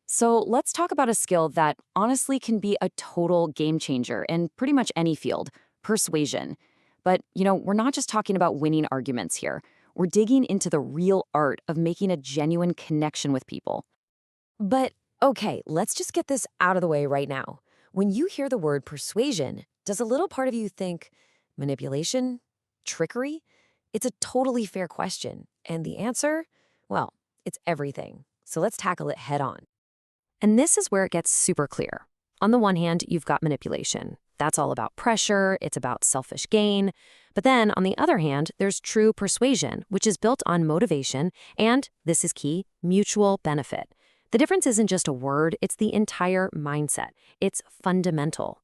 So let's talk about a skill that honestly can be a total game changer in pretty much any field: persuasion. But, we're not just talking about winning arguments here. We're digging into the real art of making a genuine connection with people. But okay, let's just get this out of the way right now. When you hear the word persuasion, does a little part of you think manipulation? Trickery? It's a totally fair question. And the answer? Well, it's everything. So let's tackle it head on. And this is where it gets super clear. On the one hand, you've got manipulation. That's all about pressure, it's about selfish gain. But then, on the other hand, there's true persuasion, which is built on motivation and, this is key, mutual benefit. The difference isn't just a word, it's the entire mindset. It's fundamental.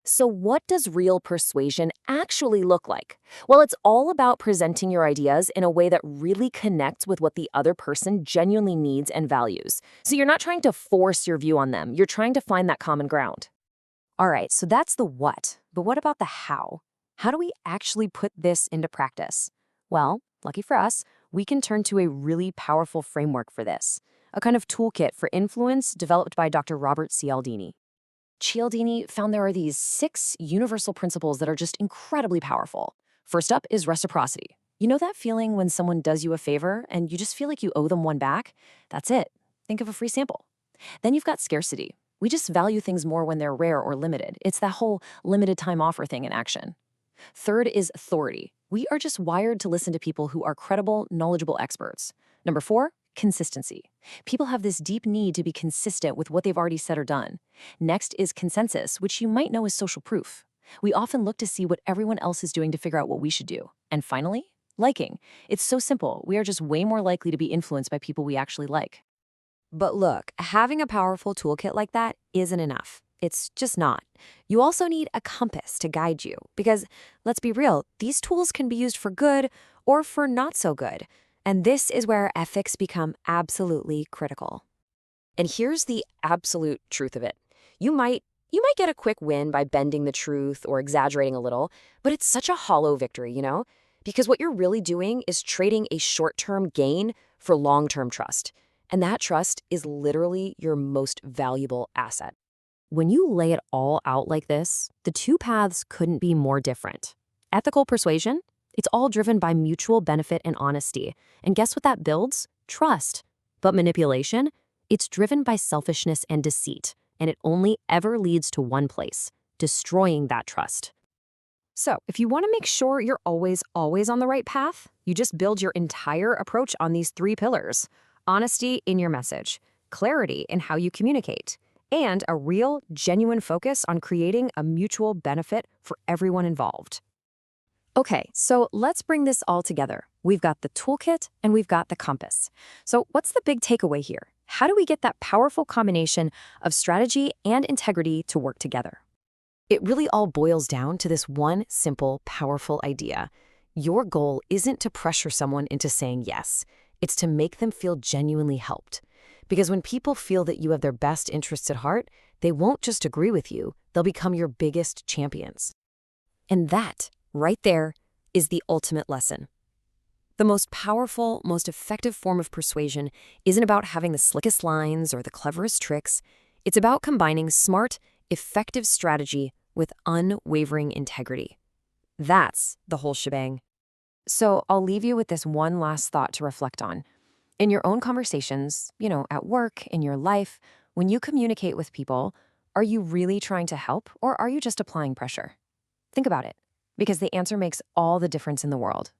So what does real persuasion actually look like? Well, it's all about presenting your ideas in a way that really connects with what the other person genuinely needs and values. So you're not trying to force your view on them, you're trying to find that common ground. All right, so that's the what. But what about the how? How do we actually put this into practice? Well, lucky for us, we can turn to a really powerful framework for this, a kind of toolkit for influence developed by Dr. Robert Cialdini. Cialdini found there are these 6 universal principles that are just incredibly powerful. First up is reciprocity. You know that feeling when someone does you a favor and you just feel like you owe them one back? That's it. Think of a free sample. Then you've got scarcity. We just value things more when they're rare or limited. It's that whole limited time offer thing in action. Third is authority. We are just wired to listen to people who are credible, knowledgeable experts. Number 4, consistency. People have this deep need to be consistent with what they've already said or done. Next is consensus, which you might know is social proof. We often look to see what everyone else is doing to figure out what we should do. And finally, liking. It's so simple. We are just way more likely to be influenced by people we actually like. But look, having a powerful toolkit like that isn't enough. It's just not. You also need a compass to guide you because, let's be real, these tools can be used for good or for not so good. And this is where ethics become absolutely critical. And here's the absolute truth of it. You might get a quick win by bending the truth or exaggerating a little, but it's such a hollow victory, Because what you're really doing is trading a short-term gain for long-term trust. And that trust is literally your most valuable asset. When you lay it all out like this, the two paths couldn't be more different. Ethical persuasion? It's all driven by mutual benefit and honesty. And guess what that builds? Trust. But manipulation? It's driven by selfishness and deceit. And it only ever leads to one place: destroying that trust. So, if you want to make sure you're always on the right path, you just build your entire approach on these 3 pillars: honesty in your message, clarity in how you communicate, and a real, genuine focus on creating a mutual benefit for everyone involved. Okay, so let's bring this all together. We've got the toolkit and we've got the compass. So what's the big takeaway here? How do we get that powerful combination of strategy and integrity to work together? It really all boils down to this one simple, powerful idea. Your goal isn't to pressure someone into saying yes. It's to make them feel genuinely helped. Because when people feel that you have their best interests at heart, they won't just agree with you, they'll become your biggest champions. And that, right there, is the ultimate lesson. The most powerful, most effective form of persuasion isn't about having the slickest lines or the cleverest tricks. It's about combining smart, effective strategy with unwavering integrity. That's the whole shebang. So I'll leave you with this one last thought to reflect on. In your own conversations, at work, in your life, when you communicate with people, are you really trying to help or are you just applying pressure? Think about it, because the answer makes all the difference in the world.